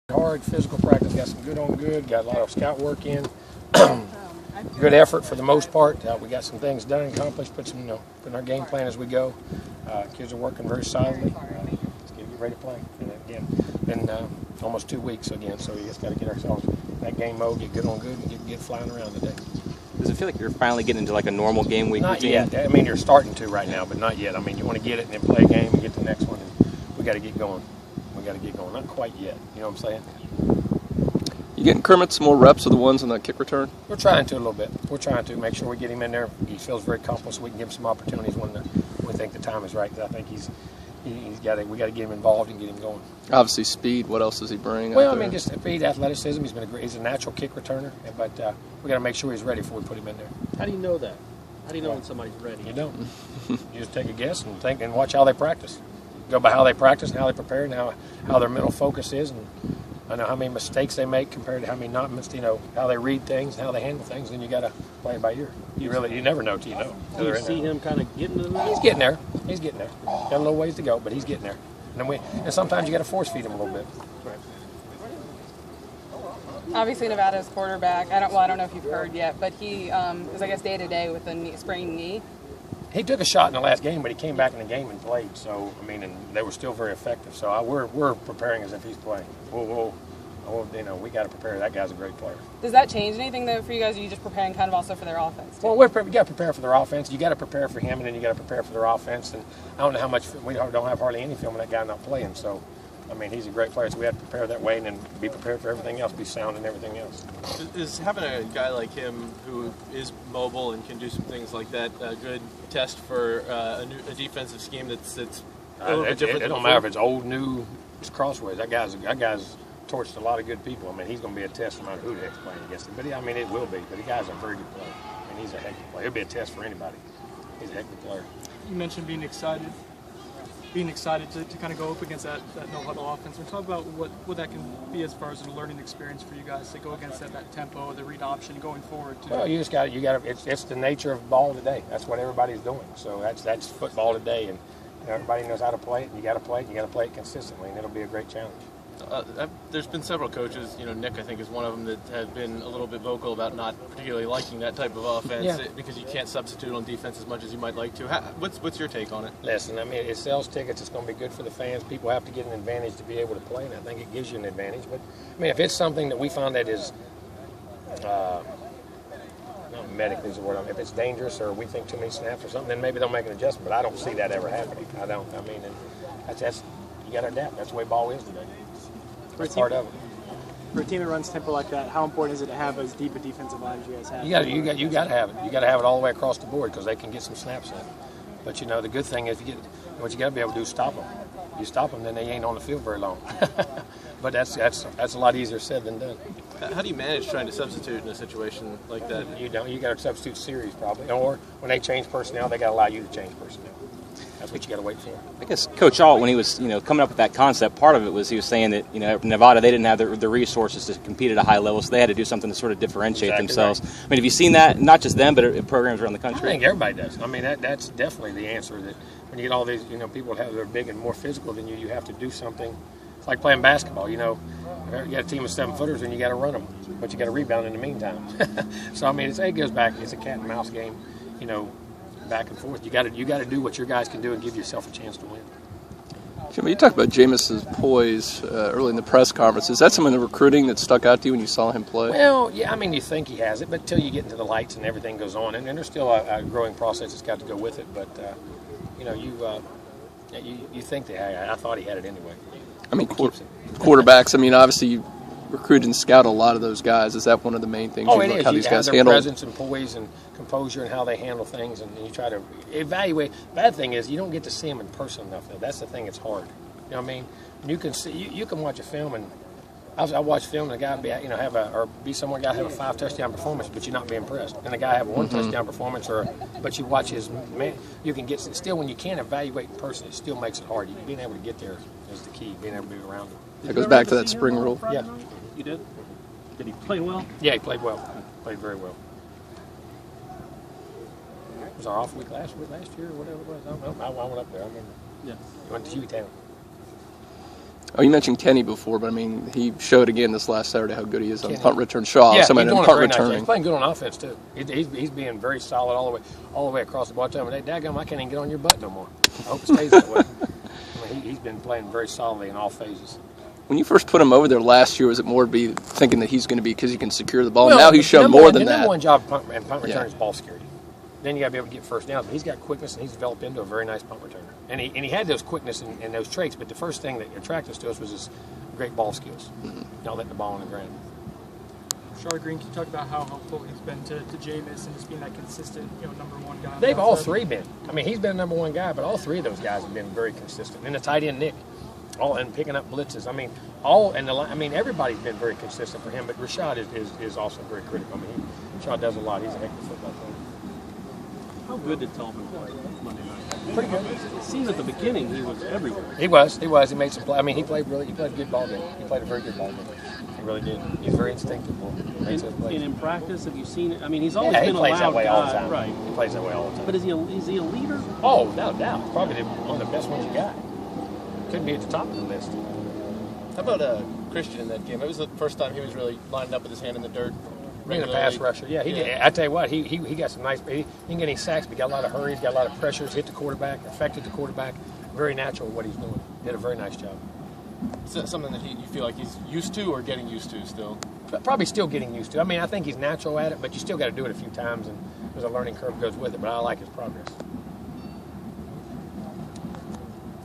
Hard physical practice, got some good on good, got a lot of scout work in. Good effort for the most part. We got some things done, accomplished, put in our game plan as we go. Kids are working very solidly. Let's get ready to play. And again, been almost 2 weeks again, so we just got to get ourselves in that game mode, get good on good, and get flying around today. Does it feel like you're finally getting into like a normal game week routine? Not yet. I mean, you're starting to right now, but not yet. I mean, you want to get it and then play a game and get the next one, and we got to get going. We got to get going. Not quite yet. You know what I'm saying? You getting Kermit some more reps of the ones on the kick return? We're trying to a little bit. We're trying to make sure we get him in there. He feels very comfortable, so we can give him some opportunities when we think the time is right. Because I think we got to get him involved and get him going. Obviously, speed. What else does he bring? Well, I mean, just speed, athleticism. He's a natural kick returner, but we got to make sure he's ready before we put him in there. How do you know that? How do you know when somebody's ready? You don't. You just take a guess and think and watch how they practice. Go by how they practice and how they prepare and how their mental focus is, and I know how many mistakes they make compared to how many not, how they read things and how they handle things, and you got to play it by ear. You never know till you know. Do you see him kind of getting to that? He's getting there. He's getting there. Got a little ways to go, but he's getting there. And sometimes you got to force feed him a little bit. Right. Obviously, Nevada's quarterback. I don't know if you've heard yet, but he is, I guess, day to day with a sprained knee. He took a shot in the last game, but he came back in the game and played. So I mean, and they were still very effective. So we're preparing as if he's playing. We got to prepare. That guy's a great player. Does that change anything though for you guys? Or are you just preparing kind of also for their offense? Too? Well, we got to prepare for their offense. You got to prepare for him, and then you got to prepare for their offense. And I don't know how much we don't have hardly any film of that guy not playing. So. I mean, he's a great player, so we have to prepare that way and then be prepared for everything else, be sound in everything else. Is having a guy like him who is mobile and can do some things like that a good test for a defensive scheme that's a little bit different? It don't matter if it's old, new, it's crossways. That guy's torched a lot of good people. I mean, he's going to be a test no matter who the heck's playing against him. But I mean, it will be. But the guy's a very good player. I mean, he's a heck of a player. It'll be a test for anybody. He's a heck of a player. You mentioned being excited to kind of go up against that no-huddle offense. We're talking about what that can be as far as a learning experience for you guys to go against that tempo, the read option going forward. Well, you got to. It's the nature of ball today. That's what everybody's doing. So that's football today, and everybody knows how to play it. You got to play it. You got to play it consistently, and it'll be a great challenge. There's been several coaches, Nick I think is one of them, that have been a little bit vocal about not particularly liking that type of offense because you can't substitute on defense as much as you might like to. What's your take on it? Listen, I mean, it sells tickets. It's going to be good for the fans. People have to get an advantage to be able to play, and I think it gives you an advantage. But, I mean, if it's something that we find that is not medically is the word, if it's dangerous or we think too many snaps or something, then maybe they'll make an adjustment. But I don't see that ever happening. I don't. I mean, that's you got to adapt. That's the way ball is today. That's part of it. For a team that runs tempo like that, how important is it to have as deep a defensive line as you guys have? You got to have it. You got to have it all the way across the board because they can get some snaps in. But the good thing is what you got to be able to do is stop them. You stop them, then they ain't on the field very long. But that's a lot easier said than done. How do you manage trying to substitute in a situation like that? You don't. You got to substitute series probably, or when they change personnel, they got to allow you to change personnel. That's what you got to wait for. I guess Coach Alt, when he was coming up with that concept, part of it was he was saying that Nevada, they didn't have the resources to compete at a high level, so they had to do something to sort of differentiate themselves. Right. I mean, have you seen that? Not just them, but in programs around the country. I think everybody does. I mean, that's definitely the answer. That when you get all these people that are big and more physical than you have to do something. It's like playing basketball. You got a team of 7-footers and you got to run them, but you got to rebound in the meantime. So I mean, it goes back. It's a cat and mouse game. Back and forth. You got to do what your guys can do and give yourself a chance to win. Jimbo, you talked about Jameis's poise early in the press conference. Is that some of the recruiting that stuck out to you when you saw him play? Well, yeah, I mean, you think he has it, but until you get into the lights and everything goes on, and there's still a growing process that's got to go with it. But you think that I thought he had it anyway. I mean, quarterbacks. I mean, obviously you recruit and scout a lot of those guys. Is that one of the main things? Oh, it is. How these guys their handle presence and poise and composure and how they handle things, and you try to evaluate. Bad thing is you don't get to see them in person enough. That's the thing. It's hard. You know what I mean? You can see. You can watch a film, and I watch film, and a guy be someone guy have a 5 touchdown performance, but you're not being impressed, and a guy have a 1 touchdown performance, but you watch his man. You can get still when you can't evaluate in person, it still makes it hard. Being able to get there is the key. Being able to be around it. That goes back to that spring rule. Yeah. You did? Did he play well? Yeah, he played well. Played very well. It was our off week last year or whatever it was. I don't know. I went up there. I remember. Yeah. Went to Hueytown. Oh, you mentioned Kenny before, but I mean, he showed again this last Saturday how good he is on Kenny. punt return. Shaw, Yeah, somebody he's on doing punt a very nice job. returning. He's playing good on offense too. He's being very solid all the way across the ball. Time, and daggum, I can't even get on your butt no more. I hope it stays that way. I mean, he's been playing very solidly in all phases. When you first put him over there last year, was it more to be thinking that he's going to be because he can secure the ball? Now he's shown more than the that. number one job in punt return is ball security. Then you got to be able to get first downs. But he's got quickness, and he's developed into a very nice punt returner. And he had those quickness and those traits, but the first thing that attracted us to us was his great ball skills. Not letting the ball on the ground. Shard Green, can you talk about how helpful he's been to Jameis and just being that consistent, number one guy? They've all three been. I mean, he's been a number one guy, but all three of those guys have been very consistent. And the tight end Nick, and picking up blitzes. I mean, everybody's been very consistent for him. But Rashad is also very critical. I mean, Rashad does a lot. He's a heck of a football player. How good did Tolman play Monday night? Pretty good. It seemed at the beginning he was everywhere. He was. He made some play. I mean, he played a good ball game. He played a very good ball game. He really did. He's very instinctive. And in practice, have you seen it? I mean, he's always he been a plays loud that way guy, all the time. right? He plays that way all the time. But is he a leader? Oh, without doubt. He's probably one of the best ones you got. Could be at the top of the list. How about Christian in that game? It was the first time he was really lining up with his hand in the dirt. Being a pass rusher, yeah, he did. I tell you what, he got some nice. He didn't get any sacks, but he got a lot of hurries, got a lot of pressures, hit the quarterback, affected the quarterback. Very natural what he's doing. Did a very nice job. Is that something that you feel like he's used to or getting used to still? Probably still getting used to. I mean, I think he's natural at it, but you still got to do it a few times, and there's a learning curve goes with it. But I like his progress.